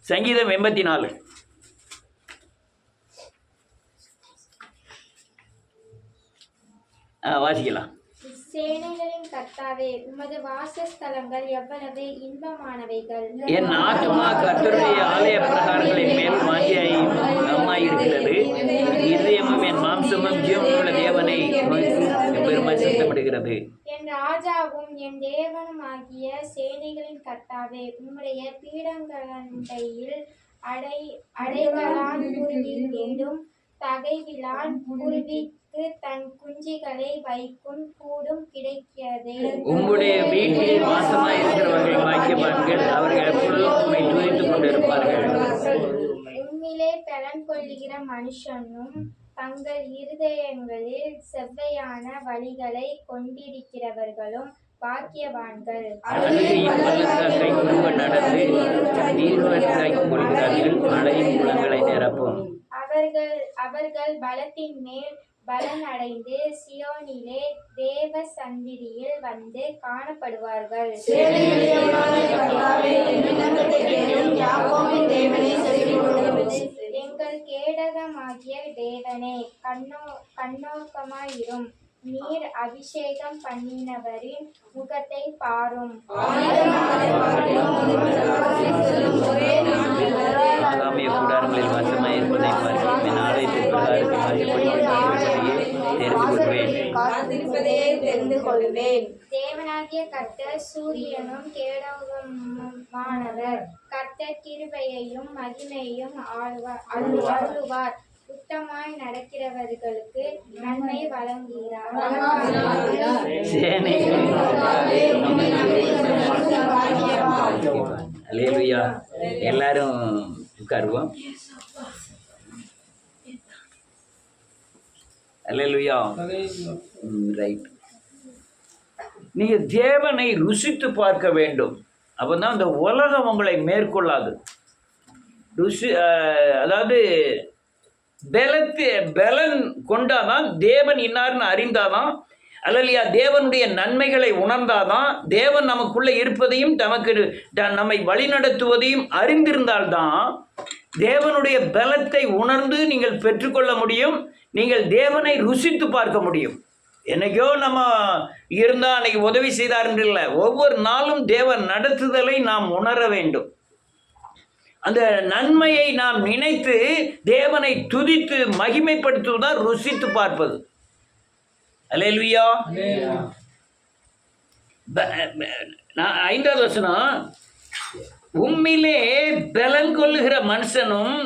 சங்கீதம் 84. வாசிக்கலாம். சேனைகளின் கர்த்தாவே, உமது வாசஸ்தலங்கள் எவ்வளவு இன்பமானவைகள். என் ஆத்துமா கர்த்தருடைய ஆலய பிரகாரங்களின் மேல் வாஞ்சியாயிருக்கிறது. இதயமும் என் மாம்சமும் ஜீவனுள்ள தேவனை பெருமாய் சத்தமிடுகிறது. என் ராஜாவும் என் தேவனும் ஆகிய சேனைகளின் கர்த்தாவே, உம்முடைய பீடங்களண்டையில் அடைகளான் குருவி தேடும் தகைவிலான் குருவிக்கு தன் குஞ்சுகளை வைக்கும் கூடும் கிடைக்கிறதே. உம்முடைய வீட்டில் வாசமாய் இருக்கிறவர்கள் பாக்கியவான்கள், அவர்கள் எப்பொழுதும் உம்மை துதித்துக் கொண்டிருப்பார்கள். உம்மிலே பலன் கொள்ளுகிற மனுஷனும் தங்கள் இருதயங்களில் செவ்வையான வழிகளை கொண்டிருக்கிறவர்களும் பாக்கியவான்கள். அழுகையும் பள்ளத்தாக்கை உருவ நடந்து நீர்வழியாய் கொள்கிறார்கள், மழையும் குளங்களை நிரப்பும். அவர்கள் பலத்தின் மேல் பலன் அடைந்து சியோனிலே தேவ சந்நிதியில் வந்து காணப்படுவார்கள். எங்கள் கேடகமாகிய தேவனே, கண்ணோக்கமாயிரும். நீர் அபிஷேகம் பண்ணினவரின் முகத்தை பாரும். ஆகாமிய கூடாரங்களில் வாசமாய் இருப்பதை பார்க்கிறேன். என் ஆலயத்தின் தெரிந்து கொள்வேன். தேவனாகிய கர்த்தர் சூரியனும் கேடகமுமானவர். கர்த்தர் கிருபையையும் மகிமையையும் அருளுவார். சுத்தமாய் நடக்கிறவர்களுக்கு நன்மை வழங்குகிறார். எல்லாரும் உட்காருவோம். அல்லேலூயா. ரைட். நீங்க தேவனை ருசித்து பார்க்க வேண்டும். அப்பதான் அந்த உலகம் உங்களை மேற்கொள்ளாது. அதாவது பலன் கொண்டாதான், தேவன் இன்னார்னு அறிந்தாதான், அல்லையா, தேவனுடைய நன்மைகளை உணர்ந்தாதான், தேவன் நமக்குள்ளே இருப்பதையும் நம்மை வழிநடத்துவதையும் அறிந்திருந்தால்தான் தேவனுடைய பலத்தை உணர்ந்து நீங்கள் பெற்றுக்கொள்ள முடியும். நீங்கள் தேவனை ருசித்து பார்க்க முடியும். என்னைக்கோ நம்ம இருந்தால் அன்னைக்கு உதவி செய்தார்ன்று இல்லை, ஒவ்வொரு நாளும் தேவன் நடத்துதலை நாம் உணர வேண்டும். அந்த நன்மையை நாம் நினைத்து தேவனை துதித்து மகிமைப்படுத்துவதுதான் ருசித்து பார்ப்பது. அல்லேலூயா. 5வது வசனம், உம்மிலே பலன் கொள்ளுகிற மனுஷனும்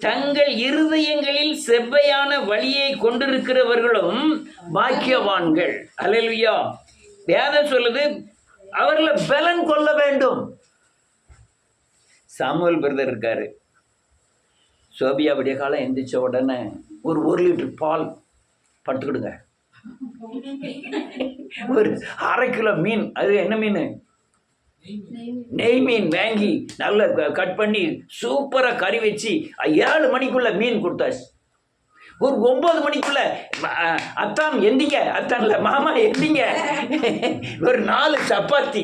தங்கள் இருதயங்களில் செவ்வையான வழியை கொண்டிருக்கிறவர்களும் பாக்கியவான்கள். அல்லேலூயா. வேதம் சொல்லுது அவர்களை பலன் கொள்ள வேண்டும். சாமுவேல் பிரதர் இருக்காரு. சோபியா விடிய காலம் எந்திரிச்ச உடனே ஒரு 1 லிட்டர் பால் படுத்துக்கிடுங்க, ஒரு 1/2 கிலோ மீன், அது என்ன மீன், நெய் மீன் வாங்கி நல்லா கட் பண்ணி சூப்பராக கறி வச்சு 7 மணிக்குள்ள மீன் கொடுத்தாச்சு. ஒரு 9 மணிக்குள்ள அத்தான் எந்திங்க, அத்தான் இல்லை மாமா எந்திங்க, ஒரு 4 சப்பாத்தி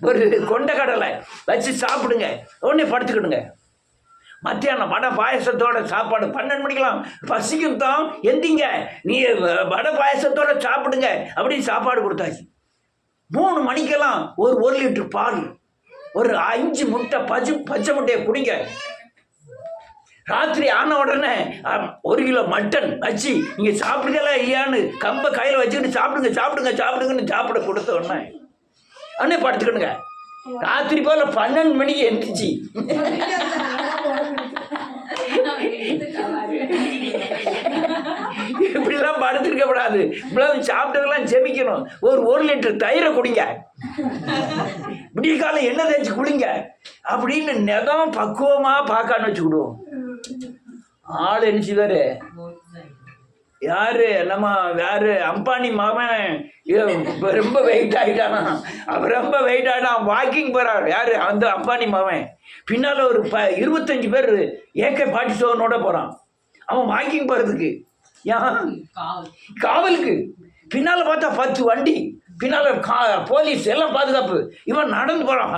ஒரு கொண்டக்கடலை வச்சு சாப்பிடுங்க, உடனே படுத்துக்கிடுங்க. மத்தியானம் வடை பாயசத்தோட சாப்பாடு 12 மணிக்கெல்லாம் பசிக்கும் தான், எந்திங்க நீ வடை பாயசத்தோட சாப்பிடுங்க அப்படின்னு சாப்பாடு கொடுத்தாச்சு. 3 மணிக்கெல்லாம் ஒரு 1 லிட்டர் பால், ஒரு 5 முட்டை பச்சை முட்டையை குடிங்க. ராத்திரி ஆன உடனே 1 கிலோ மட்டன் வச்சு நீங்கள் சாப்பிடுங்களா இல்லையான்னு கம்பை கையில் வச்சுக்கிட்டு சாப்பிடுங்கன்னு சாப்பிட கொடுத்த உடனே படுத்துக்கணுங்க. ராத்திரி போல் 12 மணிக்கு எந்திரிச்சு இப்படிலாம் படுத்திருக்கப்படாது. இவ்வளவு சாப்பிட்டதெல்லாம் செமிக்கணும். ஒரு 1 லிட்டர் தயிரை குடிங்க, விடிய காலம் எண்ணெய் தேய்ச்சி குளிங்க அப்படின்னு நெதம் பக்குவமாக பார்க்கான்னு வச்சுக்கிடுவோம். ஆள் என்ன செய்வாரு, யாரு நம்ம யாரு அம்பானி மாமன் ரொம்ப வெயிட் ஆகிட்டானா, அவர் ரொம்ப வெயிட் ஆகிட்டான், வாக்கிங் போகிறார். யாரு அந்த அம்பானி மாமன் பின்னால் ஒரு 25 பேர் AK-47 போகிறான். அவன் வாக்கிங் போகிறதுக்கு, ஏன் காவலுக்கு. பின்னால் பார்த்தா 10 வண்டி பின்னால் போலீஸ் எல்லாம் பாதுகாப்பு. இவன் நடந்து போகிறான்,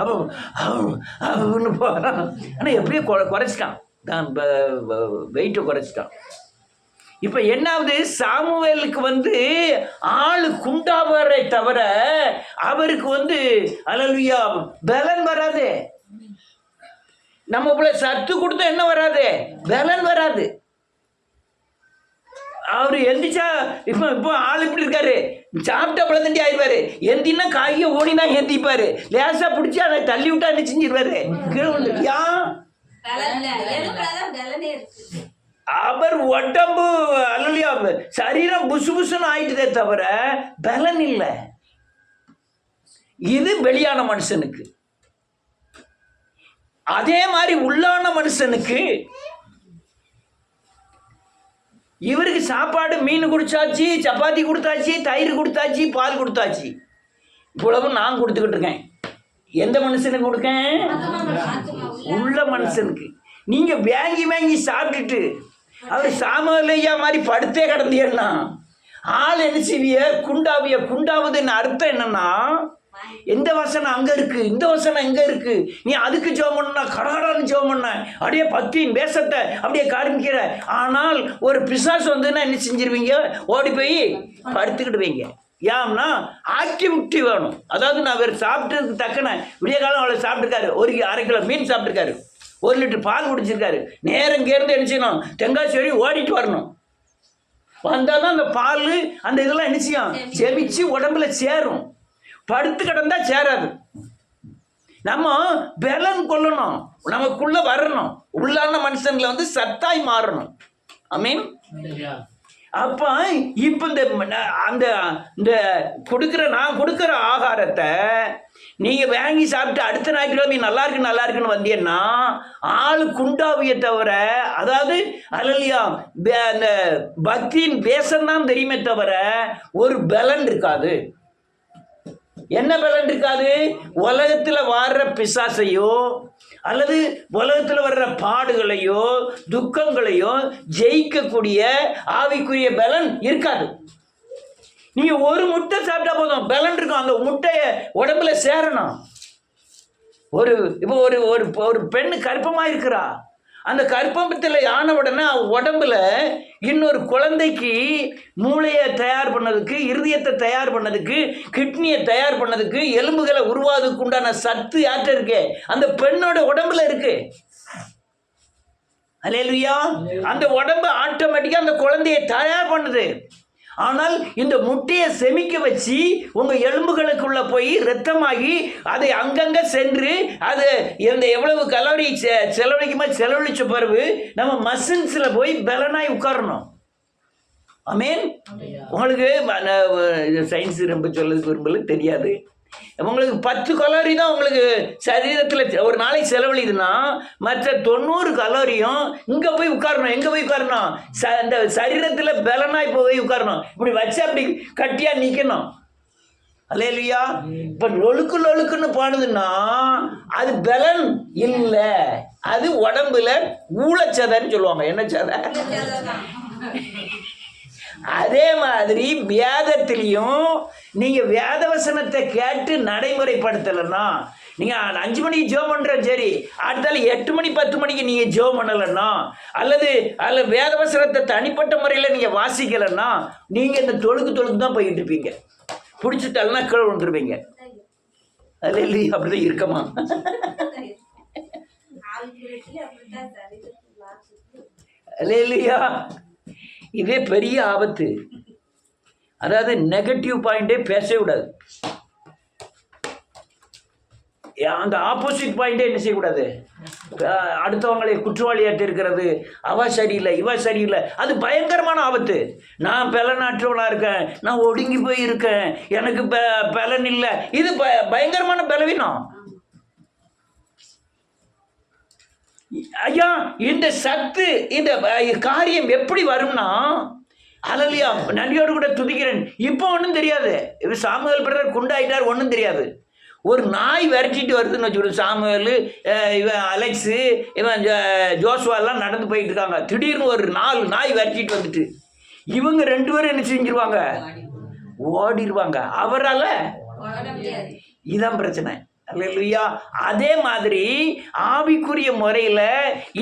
அவன்னு போகிறான். ஆனால் எப்படியோ குறைச்சிட்டான், தான் வெயிட்டை குறைச்சிட்டான். இப்போ என்னாவது, சாமுவேலுக்கு ஆளு குண்டாவரை தவிர அவருக்கு அல்லேலூயா பலன் வராது. நம்ம போல சத்து கொடுத்தா என்ன வராது, பலன் வராது. அவரு எந்திரிச்சா இப்போ ஆள் இப்படி இருக்காரு, சாப்பிட்ட பழத்தண்டி ஆயிடுவாரு. எந்தினா காய்க ஓடினா எந்திப்பாரு, லேசா பிடிச்சி அதை தள்ளி விட்டா என்ன செஞ்சிருவாரு, கீழே விழுந்துருக்கியா. அவர் உடம்பு அல்லையா சரீரம் புசு புசுன்னு ஆயிட்டுதே தவிர பலன் இல்லை. இது வெளியான மனுஷனுக்கு. அதே மாதிரி உள்ளான மனுஷனுக்கு இவருக்கு சாப்பாடு மீன் குடிச்சாச்சு, சப்பாத்தி கொடுத்தாச்சு, தயிர் கொடுத்தாச்சு, பால் கொடுத்தாச்சு, இவ்வளவு நான் கொடுத்துக்கிட்டு இருக்கேன். எந்த மனுஷனுக்கு கொடுக்கேன்? உள்ள மனுஷனுக்கு. நீங்க வாங்கி சாப்பிட்டுட்டு அவர் சாமலையா மாதிரி படுத்தே கிடந்தீங்கன்னா ஆள் என்ன செய்விய, குண்டாவிய. குண்டாவதுன்னு அர்த்தம் என்னன்னா, எந்த வசனம் அங்க இருக்கு, இந்த வசனம் எங்க இருக்கு, நீ அதுக்கு ஜெபம் பண்ணா கடகடான்னு ஜெபம் பண்ண, அப்படியே பக்தியின் வேஷத்தை அப்படியே காண்பிக்கிற. ஆனால் ஒரு பிசாசு என்ன செஞ்சிருவீங்க, ஓடி போய் படுத்துக்கிடுவீங்க. ஏன்னா ஆக்டிவிட்டி வேணும். அதாவது நான் வேறு சாப்பிட்டதுக்கு தக்கன விடிய காலம் அவளை சாப்பிட்டுருக்காரு, ஒரு 1/2 கிலோ மீன் சாப்பிட்டுருக்காரு, 1 லிட்டர் பால் குடிச்சிருக்காரு. நேரம் இங்கேருந்து என்ன செய்யணும், தெங்காசி வழி ஓடிட்டு வரணும். வந்தால் தான் அந்த பால் அந்த இதெல்லாம் என்ன செய்யும், செவிச்சு உடம்புல சேரும். படுத்து கிடந்தா சேராது. நம்ம பலன் கொள்ளணும், நமக்குள்ள வரணும். உள்ளான மனுஷங்களை சத்தாய் மாறணும். ஆமீன். அப்ப இப்ப இந்த கொடுக்கிற நான் கொடுக்கிற ஆகாரத்தை நீங்க வாங்கி சாப்பிட்டு அடுத்த ஞாயிற்றுக்கிழமை நீ நல்லா இருக்குன்னு வந்தீங்கன்னா ஆளு குண்டாவிய தவிர, அதாவது அல்லையா அந்த பக்தியின் வேஷம்தான் தெரியுமே தவிர ஒரு பலன் இருக்காது. என்ன பலன் இருக்காது? உலகத்துல வர்ற பிசாசையோ அல்லது உலகத்துல வர்ற பாடுகளையோ துக்கங்களையோ ஜெயிக்கக்கூடிய ஆவிக்குரிய பலன் இருக்காது. நீங்க ஒரு முட்டை சாப்பிட்டா போதும், பலன் இருக்கும். அந்த முட்டையை உடம்புல சேரணும். இப்போ ஒரு பெண்ணு கர்ப்பமா இருக்கிறா, அந்த கர்ப்பத்தில் ஆன உடனே உடம்புல இன்னொரு குழந்தைக்கு மூளையை தயார் பண்ணதுக்கு, இருதயத்தை தயார் பண்ணதுக்கு, கிட்னியை தயார் பண்ணதுக்கு, எலும்புகளை உருவாதுக்கு உண்டான சத்து யார்கிட்ட இருக்கு? அந்த பெண்ணோட உடம்புல இருக்கு. அல்லேலூயா. அந்த உடம்பு ஆட்டோமேட்டிக்கா அந்த குழந்தையை தயார் பண்ணுது. ஆனால் இந்த முட்டையை செமிக்க வச்சு உங்க எலும்புகளுக்குள்ள போய் ரத்தமாகி அதை அங்கங்க சென்று அது எவ்வளவு கலோரி செலவழிச்ச பிறகு நம்ம மசில்ஸ்ல போய் பலனாய் உட்காரணும். ஆமீன். உங்களுக்கு சயின்ஸ் ரொம்ப சொல்ல விரும்பல, தெரியாது. உங்களுக்கு 10 கலோரி தான் உங்களுக்கு சரீரத்தில் ஒரு நாளைக்கு செலவழிதுன்னா மற்ற 90 கலோரியும் இங்கே போய் உட்காரணும். எங்கே போய் உட்காரணும்? இந்த சரீரத்தில் பலனாய் போய் உட்காரணும். இப்படி வச்சு அப்படி கட்டியாக நிற்கணும். அல்லேலூயா. இப்போ லொழுக்குன்னு பாடுதுன்னா அது பலன் இல்லை, அது உடம்புல ஊழச்சதைன்னு சொல்லுவாங்க. என்ன சதை? அதே மாதிரி வேதத்திலையும் நீங்க வேத வசனத்தை கேட்டு நடைமுறைப்படுத்தலைன்னா, நீங்க 5 மணிக்கு ஜெபம் பண்ற சரி, அடுத்தால 8 மணி 10 மணிக்கு நீங்க ஜெபம் பண்ணலைன்னா, அல்லது வேத வசனத்தை தனிப்பட்ட முறையில் நீங்க வாசிக்கலைன்னா நீங்க இந்த தொழுக்கு தான் போயிட்டு இருப்பீங்க. பிடிச்சிட்டாலும்னா கீழே விழுந்துருப்பீங்க. அது இல்லையா? அப்படிதான் இருக்கமா? இல்லையா? இதே பெரிய ஆபத்து. அதாவது நெகட்டிவ் பாயிண்டே பேசவே கூடாது. அந்த ஆப்போசிட் பாயிண்டே என்ன செய்யக்கூடாது? அடுத்தவங்களை குற்றவாளியாட்டு இருக்கிறது, அவ சரியில்லை இவ சரியில்லை, அது பயங்கரமான ஆபத்து. நான் பலனாற்றவனாக இருக்கேன், நான் ஒடுங்கி போய் இருக்கேன், எனக்கு பலன் இல்லை, இது பயங்கரமான பலவீனம். ஐயா, இந்த சத்து இந்த காரியம் எப்படி வரும்னா, அல்லையா நன்றியோடு கூட துதிக்கிறேன். இப்போ ஒன்றும் தெரியாது. இப்போ சாமுவேல் பிரதர் குண்டாயிட்டார், ஒன்றும் தெரியாது. ஒரு நாய் விரட்டிட்டு வருதுன்னு வச்சுக்கணும். சாமுவேல், இவன் அலெக்ஸு, இவன் ஜோஸ்வாலாம் நடந்து போயிட்டு இருக்காங்க. திடீர்னு ஒரு 4 நாய் விரட்டிட்டு வந்துட்டு இவங்க 2 பேரும் என்ன செஞ்சிருவாங்க? ஓடிடுவாங்க. அவரால் இதான் பிரச்சனை. அல்லேலூயா. அதே மாதிரி ஆவிக்குரிய முறையில்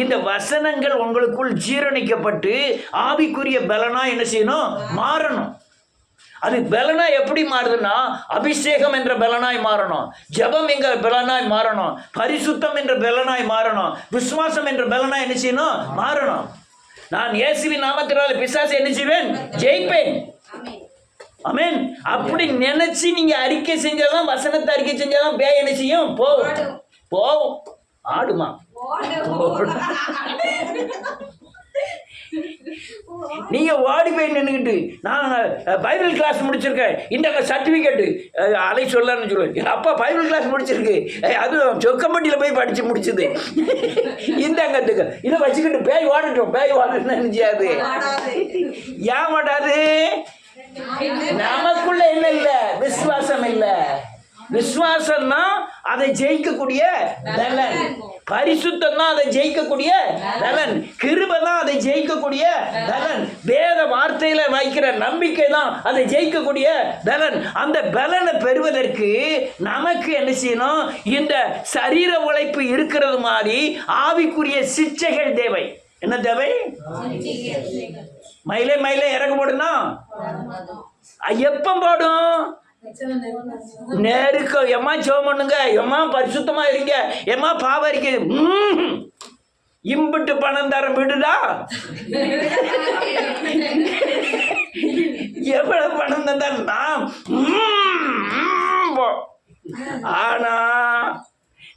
இந்த வசனங்கள் உங்களுக்குள் ஜீரணிக்கப்பட்டு ஆவிக்குரிய பலனா என்ன செய்யணும்? மாறணும். அது பலனா எப்படி மாறுதுன்னா, அபிஷேகம் என்ற பலனாய் மாறணும், ஜெபம் என்ற பலனாய் மாறணும், பரிசுத்தம் என்ற பலனாய் மாறணும், விசுவாசம் என்ற பலனாய் என்ன செய்யணும்? மாறணும். நான் இயேசுவின் நாமத்தினால பிசாசை என்ன செய்வேன்? ஜெயிப்பேன். ஆமென். அப்படி நினைச்சு நீங்க அறிக்கை செஞ்சாதான், வசனத்தை அறிக்கை செஞ்சாதான் பேய் என்ன செய்யும்? போகும். ஆடுமா? நீங்க ஓடி போய் நின்றுக்கிட்டு நான் பைபிள் கிளாஸ் முடிச்சிருக்கேன், இந்த சர்டிபிகேட்டு அதை சொல்லலாம்னு சொல்லுவேன். எங்கள் அப்பா பைபிள் கிளாஸ் முடிச்சிருக்கு, அதுவும் சொக்கம்பட்டியில் போய் படிச்சு முடிச்சது, இந்த அங்கத்துக்கு இதை வச்சுக்கிட்டு பேய் ஓடட்டும் நினைச்சாது. ஏன் மாட்டாது? நமக்குள்ள என்ன இல்லை? விசுவாசம் இல்லை. விசுவாசம்னா அதை ஜெயிக்கக்கூடிய பலன், பரிசுத்தம் தான் அதை ஜெயிக்கக்கூடிய பலன், கிருபை தான் அதை ஜெயிக்கக்கூடிய பலன், வேத வார்த்தையில வைக்கிற நம்பிக்கை தான் அதை ஜெயிக்கக்கூடிய பலன். அந்த பலனை பெறுவதற்கு நமக்கு என்ன செய்யணும்? இந்த சரீர உழைப்பு இருக்கிறது மாதிரி ஆவிக்குரிய சிச்சைகள் தேவை. என்ன தேவை? மயிலே இறங்க போடுனா எப்ப போடும்? நேருக்கு எம்மா ஜெபம் பண்ணுங்க, எம்மா பரிசுத்தமா இருங்க, எம்மா பாவம் இருக்கு, இம்பிட்டு பணம் தர விடுடா. எவ்வளவு பணம் தந்தா? ஆனா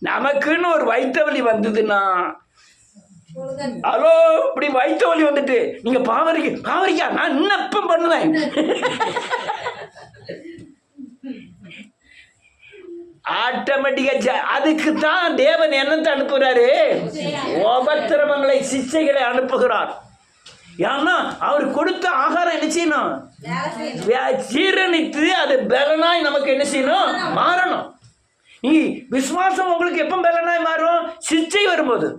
நமக்குன்னு ஒரு வயிற்று வலி வந்ததுன்னா, ஹலோ, இப்படி வயிற்று வலி வந்துட்டு நீங்க பாவரிக்கா நான் இன்னும் எப்ப பண்ணுவேன்? ஆட்டோமேட்டிக்கா. அதுக்கு தான் தேவன் என்னத்தை அனுப்புகிறாரு? உபத்திரவங்களை, சிச்சைகளை அனுப்புகிறார். ஏன்னா அவர் கொடுத்த ஆகாரம் என்ன செய்யணும்? ஜீரணித்து அது பலனாய் நமக்கு என்ன செய்யணும்? மாறணும். நீ விசுவாசம் உங்களுக்கு எப்போ பலனாய் மாறும்? சிச்சை வரும்போது.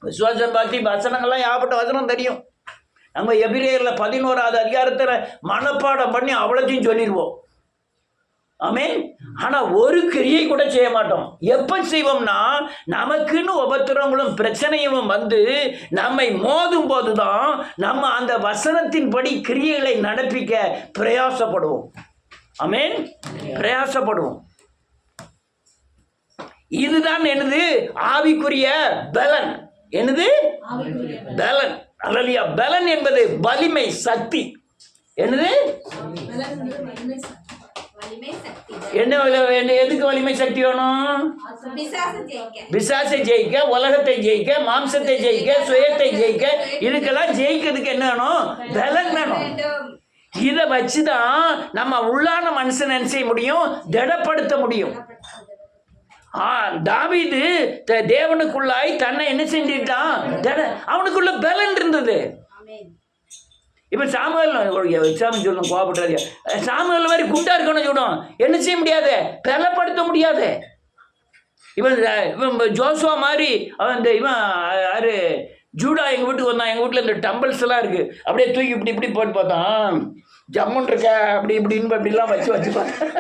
விசுவாசம் பற்றி வசனங்கள்லாம் ஏகப்பட்ட வசனம் தெரியும். நம்ம எபிரேயர்ல 11வது அதிகாரத்தில் மனப்பாடம் பண்ணி அவ்வளோத்தையும் சொல்லிடுவோம். ஆமென். ஆனா ஒரு கிரியை கூட செய்ய மாட்டோம். எப்ப செய்வோம்னா, நமக்குன்னு உபத்திரங்களும் பிரச்சனையும் வந்து நம்மை மோதும் போதுதான் நம்ம அந்த வசனத்தின்படி கிரியைகளை நடப்பிக்க பிரயாசப்படுவோம். ஆமென். பிரயாசப்படுவோம். இதுதான் என்னது? ஆவிக்குரிய பலன். என்னது? பலன். அல்லேலூயா. பலன் என்பது வலிமை, சக்தி. என்னது? என்ன? எதுக்கு வலிமை சக்தி வேணும்? பிசாசை ஜெயிக்க, உலகத்தை ஜெயிக்க, மாம்சத்தை ஜெயிக்க, சுயத்தை ஜெயிக்க, இதுக்கெல்லாம் ஜெயிக்கிறதுக்கு என்ன வேணும்? பலன் வேணும். இதை வச்சுதான் நம்ம உள்ளான மனுஷன் என்ன செய்ய முடியும்? திடப்படுத்த முடியும். தாவீது தேவனுக்குள்ளாய் தன்னை என்ன செஞ்சிட்டான்? அவனுக்குள்ள பலன் இருந்தது. இப்ப சாமுவேல் சொல்லணும், கோபப்பட்டாரு. சாமுவேல் மாதிரி குண்டா இருக்கணும் சொல்லணும், என்ன செய்ய முடியாது? பலப்படுத்த முடியாது. இவன் ஜோசுவா மாதிரி அவன் இவன் யாரு ஜூடா எங்கள் வீட்டுக்கு வந்தான். எங்கள் வீட்டில் இந்த டம்பிள்ஸ் எல்லாம் இருக்குது, அப்படியே தூக்கி இப்படி இப்படி போட்டு பார்த்தான், ஜம்முன் இருக்க அப்படி இப்படின்னு இப்படிலாம் வச்சு பார்த்தேன்.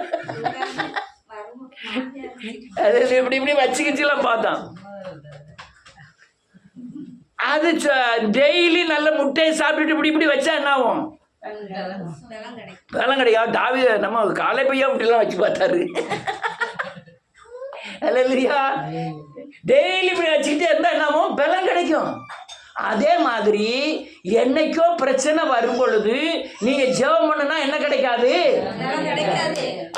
அது இப்படி இப்படி வச்சுக்கிச்சுலாம் பார்த்தான். அது டெய்லி நல்ல முட்டையை சாப்பிட்டுட்டு இப்படி இப்படி வச்சா என்ன ஆகும்? பலம் கிடையாது. தாவீது நம்ம காலை பையா இப்படிலாம் வச்சு பார்த்தாரு. இல்லையா? டெய்லி இப்படி வச்சுக்கிட்டே இருந்தா என்ன ஆகும்? பலம் கிடைக்கும். அதே மாதிரி என்னைக்கோ பிரச்சனை வரும் பொழுது நீங்க ஜெபம் பண்ணுனா என்ன கிடைக்காது?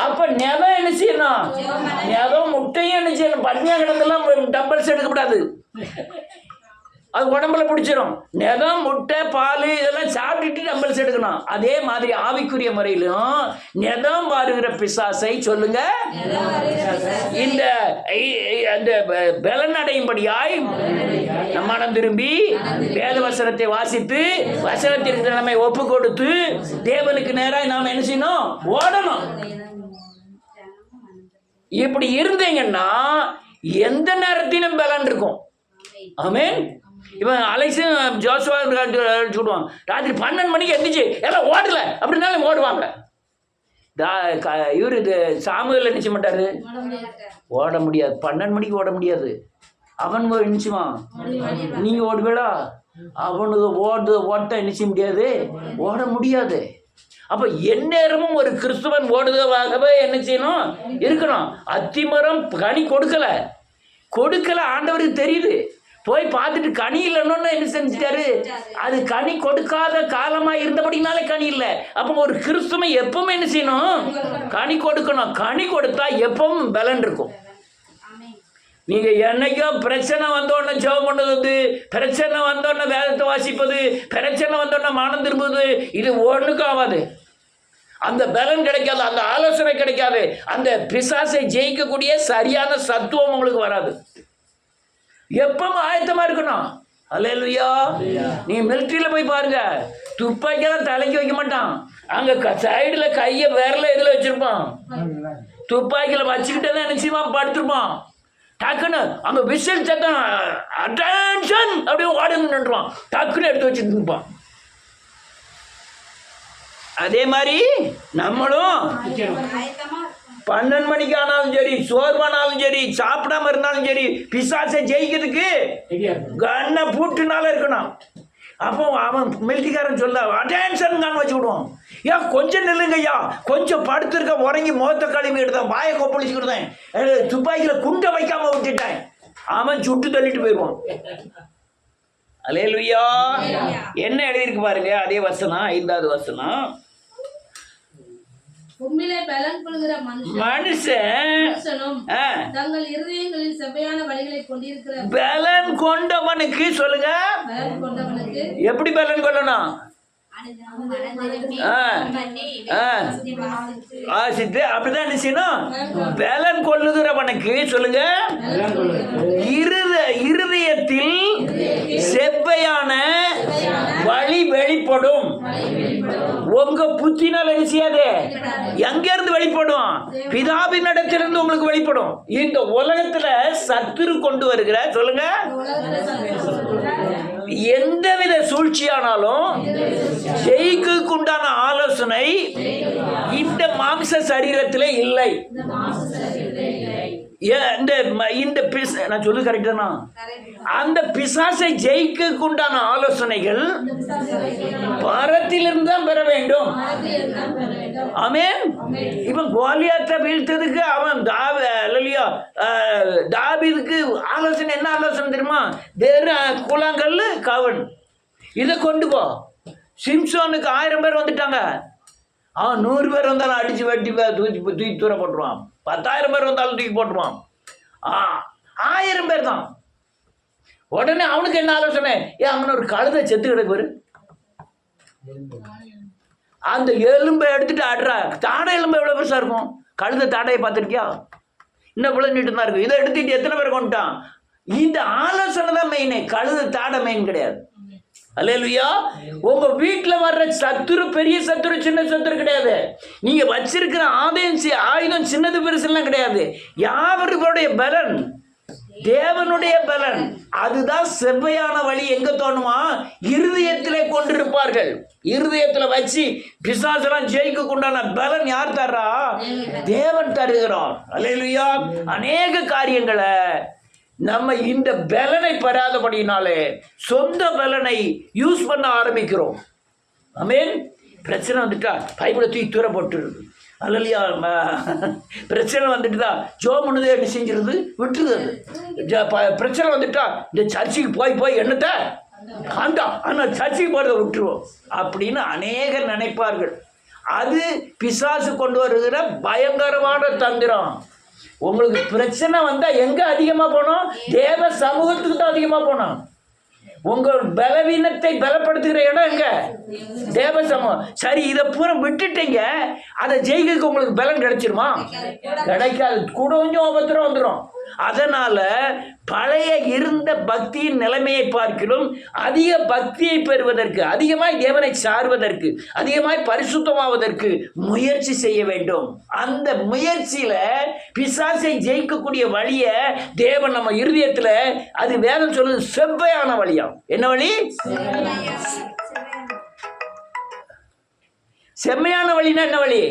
அப்ப நெவம் என்ன செய்யணும்? நெவம் முட்டையும் என்ன செய்யணும்? பட்னியா கிடந்தெல்லாம் டம்பல்ஸ் எடுக்கக்கூடாது, அது உடம்புல பிடிச்சிடும். நெதம், முட்டை, பால் இதெல்லாம் சாப்பிட்டுட்டு டம்பல்ஸ் எடுக்கணும். அதே மாதிரி ஆவிக்குரிய முறையிலும் நெதம் வருகிற பிசாசை சொல்லுங்க, இந்த பலன் அடையும்படியாய் மனம் திரும்பி வேத வசனத்தை வாசித்து வசனத்திற்கு நம்மை ஒப்பு கொடுத்து தேவனுக்கு நேராக நாம் என்ன செய்யணும்? ஓடணும். இப்படி இருந்தீங்கன்னா எந்த நேரத்திலும் பலன் இருக்கும். ஆமென். இவன் அலைசும் ஜோசுவா சொல்லுவான், ராத்திரி 12 மணிக்கு எந்திரிச்சு எல்லாம் ஓடல அப்படின்னாலும் ஓடுவாங்க. இவர் இது சாமுவேல் நினைச்ச மாட்டாரு, ஓட முடியாது. 12 மணிக்கு ஓட முடியாது. அவன் நினைச்சுவான், நீங்க ஓடுவேடா, அவனுக்கு ஓட்ட நினைச்ச முடியாது, ஓட முடியாது. அப்ப எந்நேரமும் ஒரு கிறிஸ்துவன் ஓடுதவாகவே என்ன செய்யணும், இருக்கணும். அத்திமரம் கனி கொடுக்கல ஆண்டவருக்கு தெரியுது. போய் பார்த்துட்டு கனி இல்லைன்னு என்ன செஞ்சுட்டாரு, அது கனி கொடுக்காத காலமா இருந்தபடினாலே கனி இல்லை. அப்போ ஒரு கிறிஸ்துவ எப்பவுமே என்ன செய்யணும், கனி கொடுக்கணும். கனி கொடுத்தா எப்பவும் பலன் இருக்கும். நீங்க என்னைக்கோ பிரச்சனை வந்தோடனே ஜெபம் பண்ணுறது, பிரச்சனை வந்தோடனே வேதத்தை வாசிப்பது, பிரச்சனை வந்தோடனே மனம் திரும்புவது, இது ஒண்ணுக்கும் ஆகாது. அந்த பலன் கிடைக்காது, அந்த ஆலோசனை கிடைக்காது, அந்த பிசாசை ஜெயிக்கக்கூடிய சரியான சத்துவம் உங்களுக்கு வராது. எப்பவும் ஆயத்தமா இருக்கணும். அல்லேலூயா. நீ மிலிட்டரியில போய் பாருங்க, துப்பாக்கியெல்லாம் தலைக்கு வைக்க மாட்டான். அங்க சைடுல கையை விரல இதுல வச்சிருப்பான், துப்பாக்கியில வச்சுக்கிட்டே தான் நிச்சயமா படுத்திருப்பான். டக்குன்னு அங்க விசில் சத்தம், அட்டென்ஷன் அப்படியே ஓடுவான், டக்குன்னு எடுத்து வச்சுட்டு இருப்பான். அதே மாதிரி நம்மளும் 12 மணிக்கு ஆனாலும் சரி, சோர்வானாலும் சரி, சாப்பிடாம இருந்தாலும் சரி, பிசாசை ஜெயிக்கிறதுக்கு கண்ணை பூட்டுனால இருக்கணும். அப்போ அவன் மிலிட்டரிக்காரன் சொல்ல அட்டென்ஷன் கான் வச்சு விடுவான். ஏன் கொஞ்சம் நில்லுங்க ஐயா, கொஞ்சம் படுத்திருக்க, உறங்கி முகத்தை கழுவி எடுத்தேன், வாயை கொப்பளிச்சுக்கிட்டேன், துப்பாக்கியில் குண்டை வைக்காம விட்டுட்டேன், அவன் சுட்டு தள்ளிட்டு போயிடுவான். அல்லேலூயா. என்ன எழுதியிருக்கு பாருங்க, அதே வசனம், 5வது வசனம். உம்மிலே பலன் கொள்கிற மனுஷனும் தங்கள் இருதயங்களில் செவ்வையான வழிகளை கொண்டிருக்கிற பலன் கொண்டவனுக்கு சொல்லுங்க, எப்படி பலன் கொள்ளணும், ஆசித்து அப்படிதான் நினைச்சணும். பலன் கொள்ளுகிறவனுக்கு சொல்லுங்க, இருதயத்தில் செவ்வையான வழி வெளிப்படும். உங்க புத்தினால என்ன செய்யாது, எங்க இருந்து வெளிப்படும், பிதாவின் இடத்திலிருந்து உங்களுக்கு வெளிப்படும். இந்த உலகத்துல சத்துரு கொண்டு வருகிற சொல்லுங்க, எந்தவித சூழ்ச்சியானாலும் ஜெயிக்குண்டான ஆலோசனை இந்த மாம்ச சரீரத்திலே இல்லை. நான் சொல்லு கரெக்டா, அந்த பிசாசை ஜெயிக்குண்டான ஆலோசனைகள் பரத்திலிருந்து தான் பெற வேண்டும். ஆமென். இப்ப கோலியாத்தை வீழ்த்ததுக்கு அவன் தாவீதுக்கு ஆலோசனை என்ன ஆலோசனை தெரியுமா, கூழாங்கல்லு கவன், இதை கொண்டு போ. சிம்சோனுக்கு 1000 பேர் வந்துட்டாங்க, அவன் 100 பேர் வந்தாலும் அடிச்சு வெட்டி தூக்கி தூர போட்டுருவான். 10,000 பேர் வந்தாலும் தூக்கி போட்டுருவான். 1000 பேர் தான். உடனே அவனுக்கு என்ன ஆலோசனை, அவன் ஒரு கழுதை செத்து கிடக்கு, அந்த எலும்பை எடுத்துட்டு ஆடுறா. தாடை எலும்பு எவ்வளவு பெருசா இருக்கும், கழுதை தாடையை பார்த்துருக்கியா, இன்னும் இவ்வளவு நீட்டு தான் இருக்கும். இதை எடுத்துட்டு எத்தனை பேர் கொண்டுட்டான். இந்த ஆலோசனை தான் மெயின், கழுதை தாடை மெயின் கிடையாது. அல்லேலூயா. உங்க வீட்டுல வர்ற சத்துரு பெரிய சத்துரு சின்ன சத்துரு கிடையாது. நீங்க வச்சிருக்கிற ஆயுதம் சின்னது பெருசுலாம் கிடையாது. யாவருடைய பலன் தேவனுடைய பலன். அதுதான் செவ்வையான வழி. எங்க தோணுமா, இருதயத்திலே கொண்டிருப்பார்கள். இருதயத்துல வச்சு பிசாசெல்லாம் ஜெயிக்க கொண்டான பலன் யார் தர்றா, தேவன் தருகிறான். அல்லேலூயா. அநேக காரியங்களை நம்ம இந்த பலனை பெறாதபடினாலே சொந்த பலனை யூஸ் பண்ண ஆரம்பிக்கிறோம். ஆமென். பிரச்சனை வந்துட்டா பைபிளை தூக்கி தூர போட்டுருது. அல்லையா, பிரச்சனை வந்துட்டுதா ஜோமனுதே என்ன செஞ்சிருது, விட்டுருது. பிரச்சனை வந்துட்டா இந்த சர்ச்சுக்கு போய் என்னத்த காண்டா, ஆனால் சர்ச்சுக்கு போகிறத விட்டுருவோம் அப்படின்னு அநேகர் நினைப்பார்கள். அது பிசாசு கொண்டு வருகிற பயங்கரமான தந்திரம். உங்களுக்கு பிரச்சனை வந்தா எங்க அதிகமா போனோம், தேவ சமூகத்துக்கு தான் அதிகமா போனோம். உங்கள் பலவீனத்தை பலப்படுத்துகிற இடம் எங்க, தேவ சமூகம். சரி, இதை பூரா விட்டுட்டீங்க, அதை ஜெயிக்கிறதுக்கு உங்களுக்கு பலன் கிடைச்சிருமா, கிடைக்காது. கூட கொஞ்சம் உபத்திரம் வந்துடும். அதனால பழைய இருந்த பக்தியின் நிலைமையை பார்க்கிறோம். அதிக பக்தியை பெறுவதற்கு, அதிகமாய் தேவனை சார்வதற்கு, அதிகமாய் பரிசுத்தமாவதற்கு முயற்சி செய்ய வேண்டும். அந்த முயற்சியில பிசாசை ஜெயிக்கக்கூடிய வழியை தேவன் நம்ம இருதயத்துல, அது வேதம் சொல்லுது செவ்வையான வழியா. என்ன வழி, செம்மையான வழினா என்ன வழி,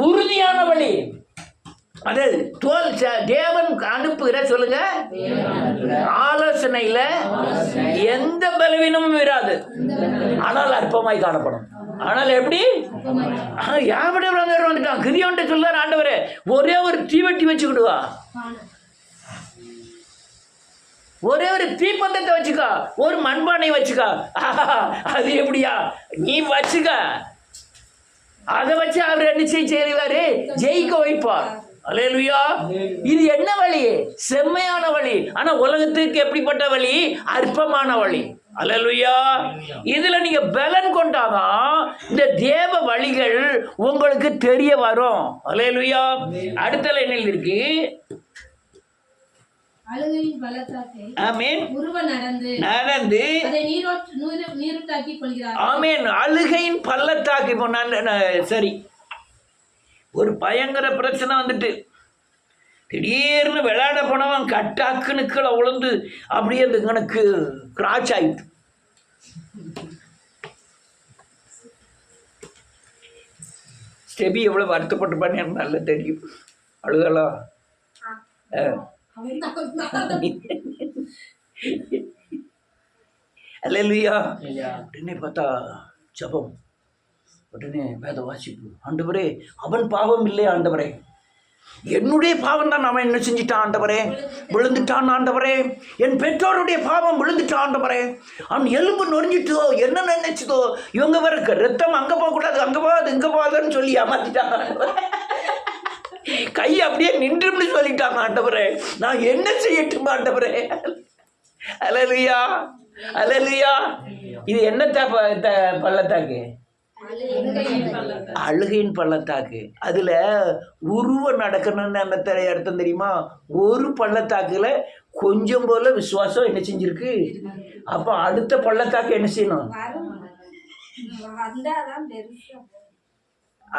உறுதியான வழி. அது தேவன் அனுப்புகிற சொல்லுங்க ஆலோசனையில எந்த பலவீனமும் இராது, ஆனால் அற்பமாய் காணப்படும். ஆனால் எப்படி வந்துட்டான் கிரியோன்ட்ட சொல்றாரு ஆண்டவரே, ஒரே ஒரு தீவெட்டி வச்சுக்கிடுவா, ஒரே ஒரு தீப்பந்தத்தை வச்சுக்கா, ஒரு மண்பானை வச்சுக்கா. அது எப்படியா? நீ வச்சுக்க, அதை வச்சு அவர் என்ன செய்வாரு? ஜெயிக்க வைப்பார். அல்லேலூயா. இது என்ன வழி? செம்மையான வழி. ஆனா உலகத்துக்கு எப்படிப்பட்ட வழி? அற்பமான வழி. அல்லேலூயா. இதுல நீங்க பலன் கொண்டாதான் இந்த தேவ வழிகள் உங்களுக்கு தெரிய வரும். அல்லேலூயா. அடுத்த லைனில் இருக்கு, அழுகையின் பள்ளத்தாக்கை ஆமென் நடந்து அதை நீரூற்றாக்கிக் கொள்கிறார். ஆமென். அழுகையின் பள்ளத்தாக்கு. இப்போ சரி, ஒரு பயங்கர பிரச்சனை வந்துட்டு திடீர்னு விளையாட போனவன் கட்டாக்குன்னு கீழே உளுந்து அப்படியே அந்த கணக்கு கிராச் ஆயிட்டு. ஸ்டெபி எவ்வளவு வருத்தப்பட்டுப்பான்னு எனக்கு நல்லா தெரியும். அழுகலாம். அல்லேலூயா. உடனே பார்த்தா ஜபம், உடனே வேத வாசிப்பு. ஆண்டவரே, அவன் பாவம் இல்லையா ஆண்டவரே, என்னுடைய பாவம் தான் அவன் என்ன செஞ்சிட்டான் ஆண்டவரே, விழுந்துட்டான் ஆண்டவரே, என் பெற்றோருடைய பாவம் விழுந்துட்டான் ஆண்டவரே, அவன் எலும்பு நொறிஞ்சிட்டோ என்ன நினைச்சதோ, இவங்க வர ரத்தம் அங்கே போகக்கூடாது, அங்கே போகாது, இங்கே போகாதுன்னு சொல்லி ஏமாத்திட்டாங்க. கை அப்படியே நின்றும்னு சொல்லிட்டாங்க ஆண்டவரே, நான் என்ன செய்யட்டும் ஆண்டவரே. அல்லேலூயா, அல்லேலூயா. இது என்ன பள்ளத்தாக்கு? அழுகையின் பள்ளத்தாக்கு. அதுல உருவம் நடக்கணும்னு அந்த அர்த்தம் தெரியுமா? ஒரு பள்ளத்தாக்குல கொஞ்சம் போல விசுவாசம் என்ன செஞ்சிருக்கு, அப்ப அடுத்த பள்ளத்தாக்கு என்ன செய்யணும்?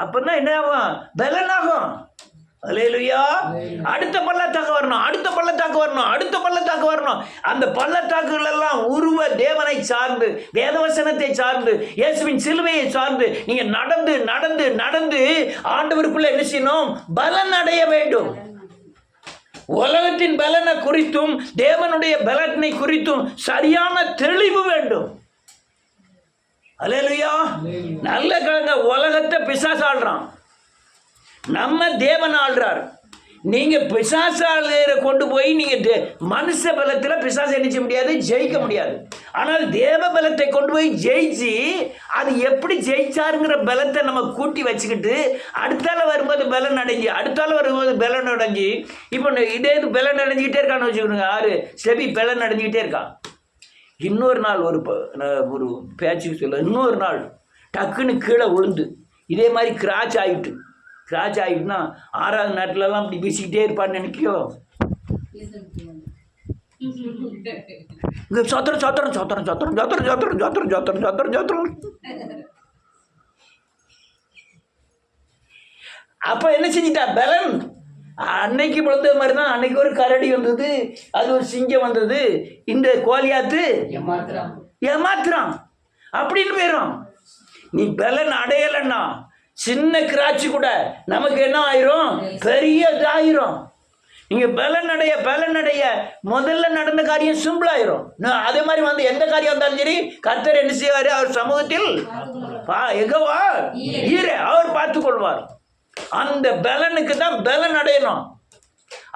அப்பன்னா என்ன ஆகும்? பலனாகும். அல்லேலூயா. அடுத்த பள்ளத்தாக்கு வரணும், அடுத்த பள்ளத்தாக்கு வரணும், அடுத்த பள்ளத்தாக்கு வரணும். அந்த பள்ளத்தாக்குகள் எல்லாம் உருவ தேவனை சார்ந்து, வேதவசனத்தை சார்ந்து, இயேசுவின் சிலுவையை சார்ந்து நீங்க நடந்து நடந்து நடந்து ஆண்டவருக்குள்ள என்ன செய்யணும்? பலன் அடைய வேண்டும். உலகத்தின் பலனை குறித்தும் தேவனுடைய பலனை குறித்தும் சரியான தெளிவு வேண்டும். அல்லேலூயா. நல்ல கலங்க. உலகத்தை பிசாசு ஆள்றான், நம்ம தேவன் ஆள்றார். நீங்க பிசாசால கொண்டு போய் நீங்க மனுஷ பலத்துல பிசாசு என்ன செய்ய முடியாது? ஜெயிக்க முடியாது. ஆனால் தேவ பலத்தை கொண்டு போய் ஜெயிச்சு, அது எப்படி ஜெயிச்சாருங்கிற பலத்தை நம்ம கூட்டி வச்சுக்கிட்டு அடுத்தால வரும்போது பலன் அடைஞ்சு, அடுத்தால வரும்போது பலன் அடைஞ்சு, இப்போ இதே இது பலன் அடைஞ்சிக்கிட்டே இருக்கான்னு வச்சுக்கணுங்க. யாரு? ஸ்டெபி பலன் அடைஞ்சிக்கிட்டே இருக்கான். இன்னொரு நாள் ஒரு பேச்சுக்கு சொல்ல, இன்னொரு நாள் டக்குன்னு கீழே விழுந்து இதே மாதிரி கிராச் ஆகிட்டுனா 6வது நாட்டிலலாம் அப்படி வீசிக்கிட்டே இருப்பான்னு நினைக்கியோ? இங்கே சொத்திரம் சொத்திரம் சொத்திரம் சொத்திரம் சொத்திரம் சொத்திரம் சொத்திரம் சொத்திரம் சொத்திரம் சொத்திரம். அப்போ என்ன செஞ்சிட்டா? பலன் அன்னைக்கு விழுந்தது மாதிரி தான். அன்னைக்கு ஒரு கரடி வந்தது, அது ஒரு சிங்கம் வந்தது, இந்த கோலியாத்து ஏமாத்துறான் அப்படின்னு போயிடும். நீ பலன் அடையலைன்னா சின்ன கிராட்சி கூட நமக்கு என்ன ஆயிரும்? பெரிய இதாயிரும். நீங்க பலன் அடைய முதல்ல நடந்த காரியம் சிம்பிள் ஆயிரும். அதே மாதிரி வந்து எந்த காரியம் வந்தாலும் சரி, கர்த்தர் என்ன செய்வாரு? அவர் சமூகத்தில் எகவா ஈரே அவர் பார்த்து கொள்வார். அந்த பலனுக்கு தான் பலன் அடையணும்.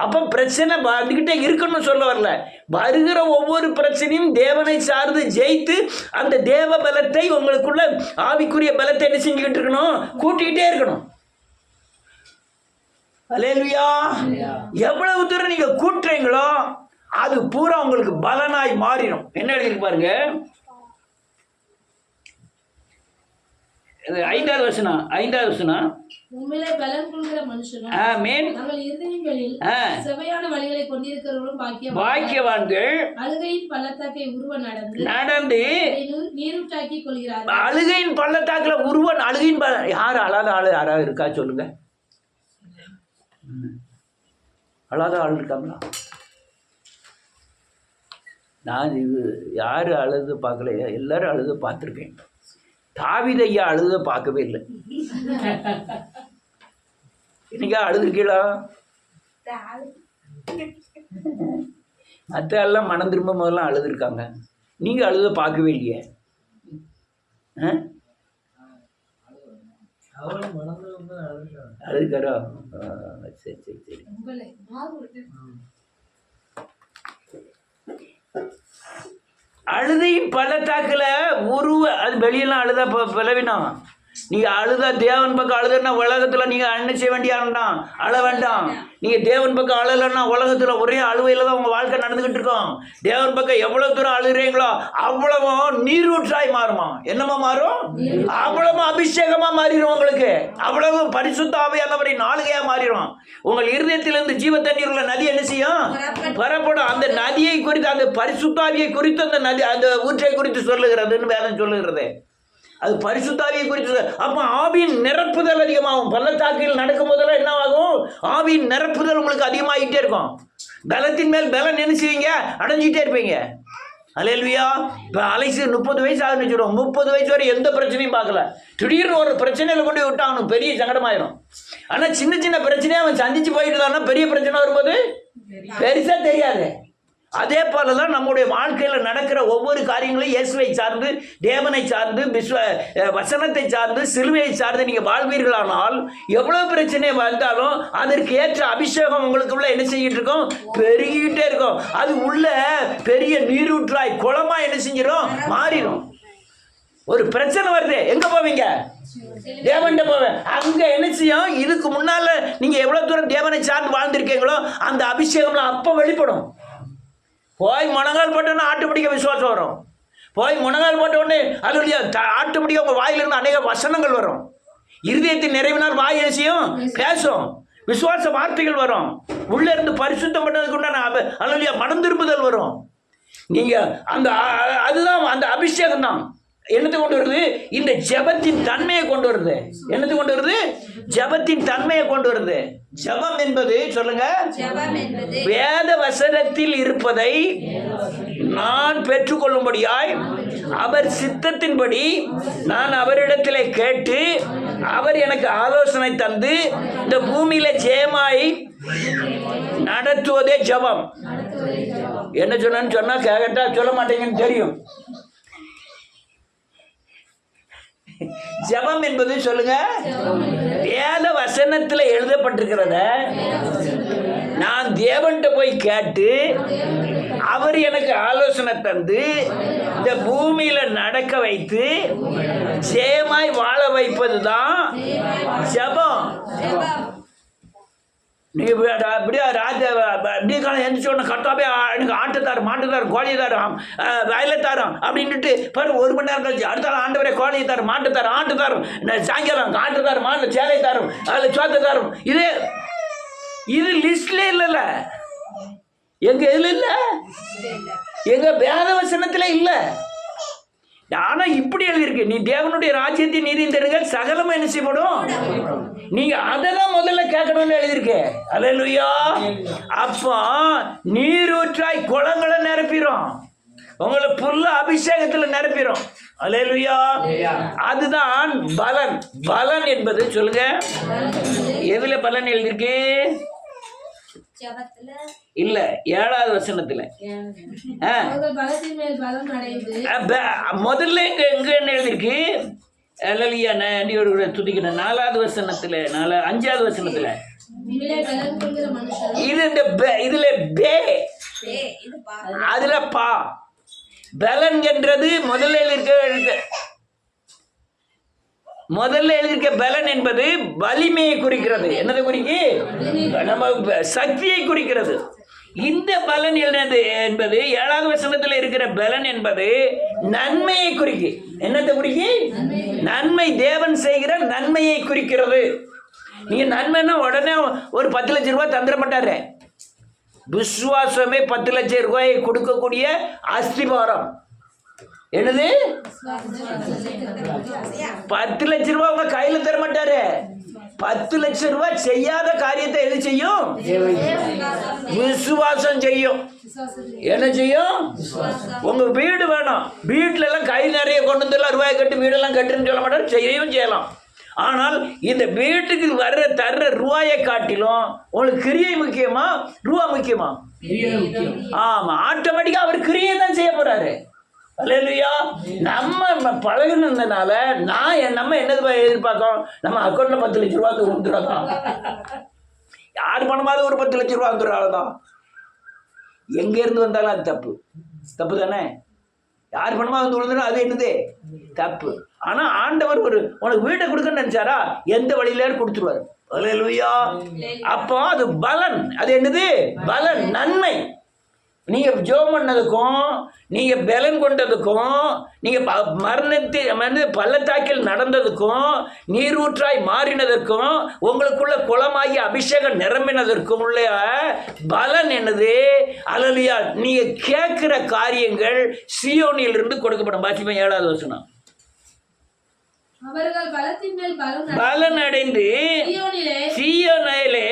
அப்போ பிரச்சனை வந்துக்கிட்டே இருக்கணும்னு சொல்ல வரல. வருகிற ஒவ்வொரு பிரச்சனையும் தேவனை சார்ந்து ஜெயித்து அந்த தேவ பலத்தை உங்களுக்குள்ள ஆவிக்குரிய பலத்தை என்ன செஞ்சுக்கிட்டு இருக்கணும்? கூட்டிக்கிட்டே இருக்கணும். அல்லேலூயா. எவ்வளவு தூரம் நீங்க கூட்டுறீங்களோ அது பூரா உங்களுக்கு பலனாய் மாறிடும். என்ன எழுதிருக்கு பாருங்க, 5வது வசனம். உண்மையிலே பலன் கொள்கிற மனுஷனும் ஆமென் தங்கள் இருதயங்களில் செவையான வழிகளை கொண்டிருக்கிறவர்களும் பாக்கியவான்கள். அழுகையின் பள்ளத்தாக்கை நடந்து நீரூற்றாக்கிக் கொள்கிறார்கள். அழுகையின் பள்ளத்தாக்குல அழுகையின் யாரு அழாத ஆளு யாராவது இருக்கா சொல்லுங்க? அழாத ஆள் இருக்காங்களா? நான் இது யாரு அழுது பார்க்கலையா? எல்லாரும் அழுது பார்த்துருக்கேன். தாவீது ஐயா அழுத பார்க்கவே இல்லை. இன்னைக்கா அழுதுருக்கீங்களா? மற்ற எல்லாம் மனம் திரும்ப போதெல்லாம் அழுதுருக்காங்க. நீங்கள் அழுத பார்க்கவே இல்லையே. அழுதுக்காரா? சரி சரி சரி. அழுதையின் பள்ளத்தாக்குல அது வெளியெல்லாம் அழுதா பலவினம். நீங்க அழுதா தேவன் பக்கம் அழுதுன்னா உலகத்துல நீங்க என்ன செய்ய வேண்டிய அழ வேண்டாம். நீங்க தேவன் பக்கம் அழலைன்னா உலகத்துல ஒரே அழுவையில தான் உங்க வாழ்க்கை நடந்துகிட்டு இருக்கோம். தேவன் பக்கம் எவ்வளவு தூரம் அழுகிறீங்களோ அவ்வளவும் நீரூற்றாய் மாறுமா. என்னமா மாறும்? அவ்வளவு அபிஷேகமா மாறிடும் உங்களுக்கு. அவ்வளவு பரிசுத்த ஆவியானவரின் ஆளுகையா மாறிடும். உங்கள் இருதயத்திலிருந்து ஜீவ தண்ணீர் உள்ள நதி என்ன செய்யும்? புறப்படும். அந்த நதியை குறித்து, அந்த பரிசுத்த ஆவியை குறித்து அந்த நதி, அந்த ஊற்றை குறித்து சொல்லுகிறதுன்னு வேதம் சொல்லுகிறது. அது பரிசுத்தாவியை குறித்து. அப்போ ஆவியின் நிரப்புதல் அதிகமாகும். பள்ளத்தாக்கில் நடக்கும் போதெல்லாம் என்ன ஆகும்? ஆவியின் நிரப்புதல் உங்களுக்கு அதிகமாகிட்டே இருக்கும். பலத்தின் மேல் பலம் நினைச்சுவீங்க, அடைஞ்சிட்டே இருப்பீங்க. அல்லேலூயா. இப்போ அலைசு 30 வயசு ஆகுன்னு வச்சுடுவோம். 30 வயசு வரை எந்த பிரச்சனையும் பார்க்கல. திடீர்னு ஒரு பிரச்சனையில் கொண்டு விட்டா அவனுக்கு பெரிய சங்கடமாயிரும். ஆனால் சின்ன சின்ன பிரச்சனையை அவன் சந்திச்சு போயிட்டு பெரிய பிரச்சனை வரும்போது பெருசாக தெரியாது. அதே போல தான் நம்முடைய வாழ்க்கையில் நடக்கிற ஒவ்வொரு காரியங்களையும் இயேசுவை சார்ந்து, தேவனை சார்ந்து, வசனத்தை சார்ந்து, சிலுவையை சார்ந்து நீங்கள் வாழ்வீர்களானால் எவ்வளோ பிரச்சனை வந்தாலும் அதற்கு ஏற்ற அபிஷேகம் உங்களுக்குள்ள என்ன செய்யிட்டு இருக்கோம்? பெருகிட்டே இருக்கும். அது உள்ள பெரிய நீரூற்றாய் குளமா என்ன செஞ்சிடும்? மாறிடும். ஒரு பிரச்சனை வருது, எங்க போவீங்க? தேவன்கிட்ட போவேன். அங்க என்ன செய்யும்? இதுக்கு முன்னால நீங்க எவ்வளவு தூரம் தேவனை சார்ந்து வாழ்ந்திருக்கீங்களோ அந்த அபிஷேகம்லாம் அப்ப வெளிப்படும். போய் முனங்கால் போட்டோன்னா ஆட்டுப்படிக்க விசுவாசம் வரும். போய் முனங்கால் போட்ட உடனே அது ஆட்டுப்படிக்க உங்கள் வாயிலிருந்து அநேக வசனங்கள் வரும். இருதயத்தின் நிறைவினால் வாய் செய்யும், பேசும், விசுவாச வார்த்தைகள் வரும். உள்ளே இருந்து பரிசுத்தம் பண்ணதுக்கு உண்டான அல்லையா மனம் திரும்புதல் வரும். நீங்கள் அந்த அதுதான் அந்த அபிஷேகம் தான் என்னத்தை கொண்டு வருது? இந்த ஜெபத்தின் தன்மையை கொண்டு வருது. என்னத்தை கொண்டு வருது? ஜெபத்தின் தன்மையை கொண்டு வருது. ஜெபம் என்பது சொல்லுங்க, வேத வசனத்தில் இருப்பதை நான் பெற்றுக்கொள்ளும்படியாய் அவர் சித்தத்தின்படி நான் அவரிடத்திலே கேட்டு அவர் எனக்கு ஆலோசனை தந்து இந்த பூமியில ஜெயமாய் நடத்துவதே ஜெபம். என்ன சொன்னு சொன்னா கேட்டா சொல்ல மாட்டேங்கன்னு தெரியும். ஜெபம் என்பது சொல்லுங்க, வேத வசனத்தில் எழுதப்பட்டிருக்கிறத நான் தேவன்கிட்ட போய் கேட்டு அவர் எனக்கு ஆலோசனை தந்து இந்த பூமியில நடக்க வைத்து ஜெயமாய் வாழ வைப்பது தான் ஜெபம். நீ அப்படியே ராஜா அப்படியே காலம் எந்திரிச்சு ஒன்று கட்டாவே எனக்கு ஆட்டுத்தாரும், மாட்டுத்தாரும், கோழியதாரும், வயலத்தாரும் அப்படின்ட்டு பாரு. 1 மணி நேரம் கழிச்சு அடுத்த ஆண்டவரே கோழியத்தாரும், மாட்டுத்தாரும், ஆட்டுத்தாரும், சாயங்காலம் ஆட்டுத்தாரும், மாட்டு சேலைத்தாரும், அதில் சோத்தத்தாரும். இது லிஸ்ட்லே இல்லைல்ல. எங்க எதுல இல்லை? எங்க வேத வசனத்துல இல்லை. ஆனா இப்படி எழுதியிருக்கு, நீ தேவனுடைய ராஜ்யத்தின் நீதியின் தேடுங்கள் சகலமா என்ன செய்யப்படும். நீங்க அதெல்லாம் முதல்ல கேட்கணும்னு எழுதியிருக்கு. அல்லேலூயா. அப்போ நீரூற்றாய் குளங்களை நிரப்பிடும், உங்களை புல்ல அபிஷேகத்துல நிரப்பிடும். அல்லேலூயா. அதுதான் பலன். பலன் என்பது சொல்லுங்க, எதுல பலன் எழுதியிருக்கு? இல்ல, 7வது வசனத்துல. முதல்ல எங்க என்ன எழுதிருக்கு? துதிக்கணும். 4வது வசனத்துல, 5வது வசனத்துல இது இதுல பே, அதுல பா. பலன் என்றது முதல்ல எழுதியிருக்க பலன் என்பது வலிமையை குறிக்கிறது. என்னதை குறிக்கு? நம்ம சக்தியை குறிக்கிறது. இந்த பலன் என்னது என்பது 7வது வசனத்தில் இருக்கிற பலன் என்பது நன்மையை குறிக்கு. என்னத்தை குறிக்கு? நன்மை, தேவன் செய்கிற நன்மையை குறிக்கிறது. நீங்க நன்மைன்னா உடனே ஒரு 10 லட்சம் ரூபாய் தந்துட மாட்டாரு. விசுவாசமே 10 லட்சம் ரூபாயை கொடுக்கக்கூடிய அஸ்திபாரம். என்னது? 10 லட்சம் ரூபாய் உங்க கையில தர மாட்டாரு. 10 லட்சம் ரூபாய் செய்யாத காரியத்தை எது செய்யும்? விசுவாசம் செய்யும். என்ன செய்யும்? உங்க வீடு வேணும், வீட்டுல எல்லாம் கை நிறைய கொண்டு வந்து ரூபாய் கட்டி வீடெல்லாம் கட்டுன்னு சொல்ல மாட்டாரு, செய்யவும் செய்யலாம். ஆனால் இந்த வீட்டுக்கு தர்ற ரூபாயை காட்டிலும் உங்களுக்கு கிரியை முக்கியமா ரூபா முக்கியமா? ஆமா, ஆட்டோமேட்டிக்கா அவர் கிரியை தான் செய்ய போறாரு. அல்லேலூயா. நம்ம பழகுனதுனால நம்ம என்னது எதிர்பார்க்கோம்? நம்ம அக்கௌண்ட்ல 10 லட்ச ரூபா வந்துடும். யார் பணமாவது ஒரு 10 லட்ச ரூபா வந்துடும். எங்க இருந்து வந்தாலும் அது தப்பு தானே? யார் பணமா வந்து விழுந்தா அது என்னது? தப்பு. ஆனா ஆண்டவர் உனக்கு வீட்டை கொடுக்கணும்னு நினைச்சாரா, எந்த வழியில கொடுத்துருவாரு. அல்லேலூயா. அப்போ அது பலன். அது என்னது? பலன், நன்மை. நீங்க ஜெபம் பண்ணதுக்கும், நீங்க பலன் கொண்டதுக்கும், நீங்க பள்ளத்தாக்கில் நடந்ததுக்கும், நீரூற்றாய் மாறினதற்கும், உங்களுக்குள்ள குளமாகி அபிஷேகம் நிரம்பினதற்கும் உள்ள பலன் என்னது? அல்லேலூயா. நீங்க கேட்கிற காரியங்கள் சீயோனில் இருந்து கொடுக்கப்படும். வாசிப்போம் 7வது வசனம். அவர்கள் பலத்தின் மேல் பலன் அடைந்து சீயோனிலே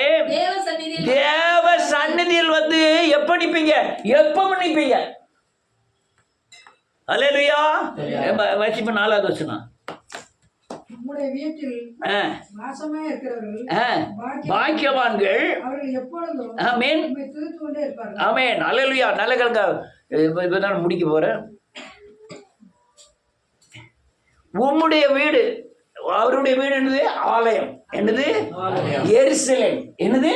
தேவ சந்நிதியில் வந்து எப்ப நிப்பீங்க? நிப்பீங்க. அல்லேலூயா. வாசிப்போம் 4வது வசனம். நம்முடைய வீட்டில் வாசமாய் இருக்கிறவர்கள் பாக்கியவான்கள் அவர்கள் எப்பொழுதும் ஆமென் துதித்துக் கொண்டே இருப்பார்கள். ஆமென். அல்லேலூயா. நல்ல கலங்க. இப்பதான் முடிக்க போறேன். உம்முடைய வீடு, அவருடைய வீடு என்னது? ஆலயம். என்னது? எருசலேம். என்னது?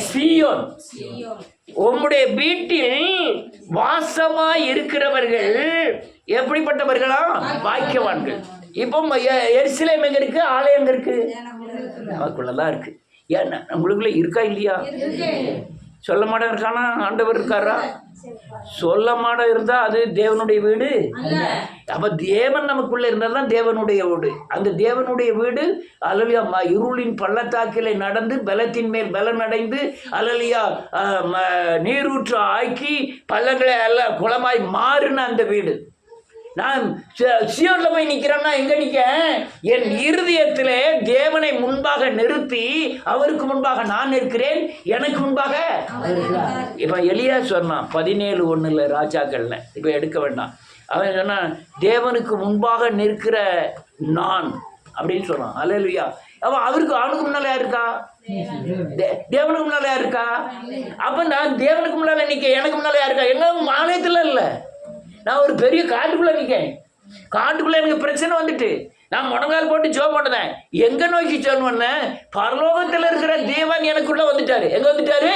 சீயோன். உம்முடைய வீட்டில் வாசமாய் இருக்கிறவர்கள் எப்படிப்பட்டவர்களா? பாக்கியவான்கள். இப்போ எருசலேம் எங்க இருக்கு? ஆலயம் எங்க இருக்கு? நமக்குள்ளதான் இருக்கு. ஏன்னா உங்களுக்குள்ள இருக்கா இல்லையா? சொல்ல மாட்டேன் இருக்கானா? ஆண்டவர் இருக்காரா? சொல்ல மாட இருந்தா அது தேவனுடைய வீடு. அப்ப தேவன் நமக்குள்ள இருந்தால்தான் தேவனுடைய வீடு. அந்த தேவனுடைய வீடு அல்லேலூயா இருளின் பள்ளத்தாக்கிலே நடந்து பலத்தின் மேல் பலன் அடைந்து அல்லேலூயா நீரூற்று ஆக்கி பள்ளங்களை எல்லாம் குளமாய் மாறின அந்த வீடு. நான் சீயோன்ல போய் நிக்கிறேன்னா எங்க நிக்க? என் இருதயத்திலே தேவனை முன்பாக நிறுத்தி அவருக்கு முன்பாக நான் இருக்கிறேன், எனக்கு முன்பாக. இப்ப எலியா சொன்னான் 17:1 ராஜாக்கள்ல, இப்ப எடுக்க வேண்டாம். அவன் சொன்னான் தேவனுக்கு முன்பாக நிற்கிற நான் அப்படின்னு சொன்னான். அல்லேலூயா. அவன் அவனுக்கு முன்னால யார் இருக்கா? தேவனுக்கு முன்னால யார் இருக்கா? அப்ப நான் தேவனுக்கு முன்னால நிக்க, எனக்கு முன்னால யார் இருக்கா? எங்க ஆலயத்துல இல்ல, நான் ஒரு பெரிய காட்டுக்குள்ள நிற்கேன். காட்டுக்குள்ள எனக்கு பிரச்சனை வந்துட்டு நான் முடங்கால் போட்டு ஜெபம் பண்ணேன். எங்க நோக்கி ஜெபம் பண்ணேன்? பரலோகத்தில் இருக்கிற தேவன் எனக்குள்ள வந்துட்டாரு. எங்க வந்துட்டாரு?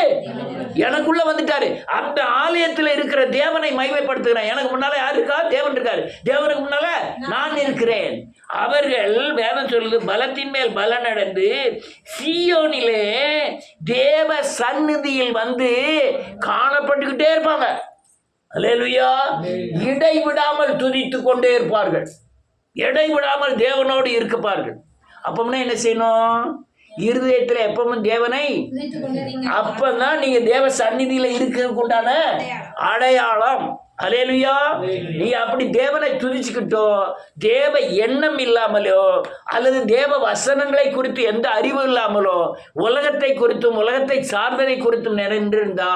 எனக்குள்ள வந்துட்டாரு. அந்த ஆலயத்தில் இருக்கிற தேவனை மகிமைப்படுத்துகிறேன். எனக்கு முன்னால யாரு இருக்கா? தேவன் இருக்காரு. தேவனுக்கு முன்னால நான் இருக்கிறேன். அவர்கள் வேதம் சொல்லுது பலத்தின் மேல் பலன் அடைந்து சீயோனிலே தேவ சந்நிதியில் வந்து காணப்பட்டுக்கிட்டே இருப்பாங்க. அல்லேலூயா. இடைவிடாமல் துதித்துக் கொண்டே இருப்பார்கள். இடைவிடாமல் தேவனோடு இருப்பார்கள். அப்போம்னா என்ன செய்யணும்? இருதயத்துல எப்பவும் தேவனை, அப்பதான் நீங்க தேவ சந்நிதியில இருக்கிறதுக்கு உண்டான அடையாளம். அல்லேலூயா. நீ அப்படி தேவனை துதிச்சுக்கிட்டோ, தேவ எண்ணம் இல்லாமலோ அல்லது தேவ வசனங்களை குறித்து எந்த அறிவு இல்லாமலோ உலகத்தை குறித்தும் உலகத்தை சார்ந்ததை குறித்தும் நிறைந்திருந்தா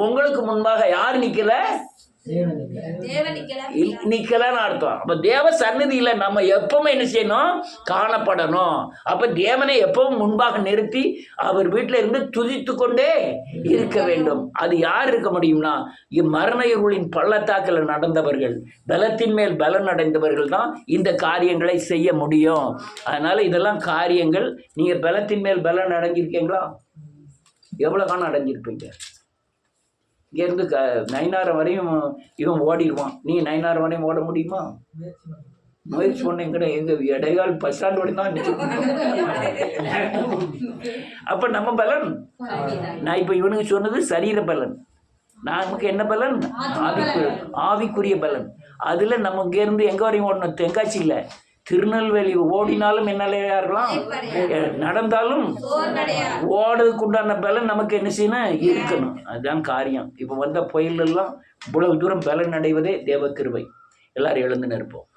உங்களுக்கு முன்பாக யார் நிக்கல? நிக்கலன்னு அர்த்தம். அப்ப தேவ சந்நிதியில நம்ம எப்பவுமே என்ன செய்யணும்? காணப்படணும். அப்ப தேவனை எப்பவும் முன்பாக நிறுத்தி அவர் வீட்டில இருந்து துதித்து கொண்டே இருக்க வேண்டும். அது யார் இருக்க முடியும்னா மரண இருளின் பள்ளத்தாக்கில் நடந்தவர்கள், பலத்தின் மேல் பலன் அடைந்தவர்கள் தான் இந்த காரியங்களை செய்ய முடியும். அதனால இதெல்லாம் காரியங்கள். நீங்க பலத்தின் மேல் பலன் அடைஞ்சிருக்கீங்களா? எவ்வளவு காலம் அடைஞ்சிருப்பீங்க? இங்கேருந்து நைனாரம் வரையும் இவன் ஓடிடுவான். நீங்கள் நைனாரம் வரையும் ஓட முடியுமா? முயற்சி பண்ணேன் கூட. எங்கள் இடைக்கால் பஸ் ஸ்டாண்ட் ஓடி தான். அப்போ நம்ம பலன், நான் இப்போ இவனுக்கு சொன்னது சரீர பலன். நமக்கு என்ன பலன்? ஆவிக்குரிய பலன். அதில் நம்ம இங்கேருந்து எங்கே வரையும் ஓடணும்? தென்காசியில் திருநெல்வேலி ஓடினாலும் என்னாலையா இருக்கலாம், நடந்தாலும் ஓடுறதுக்கு உண்டான பலன் நமக்கு என்ன செய்யணும்? இருக்கணும். அதுதான் காரியம். இப்போ வந்த புயலெல்லாம் இவ்வளவு தூரம் பலன் அடைவதே தேவ கிருபை. எல்லாரும் எழுந்து நிற்போம்.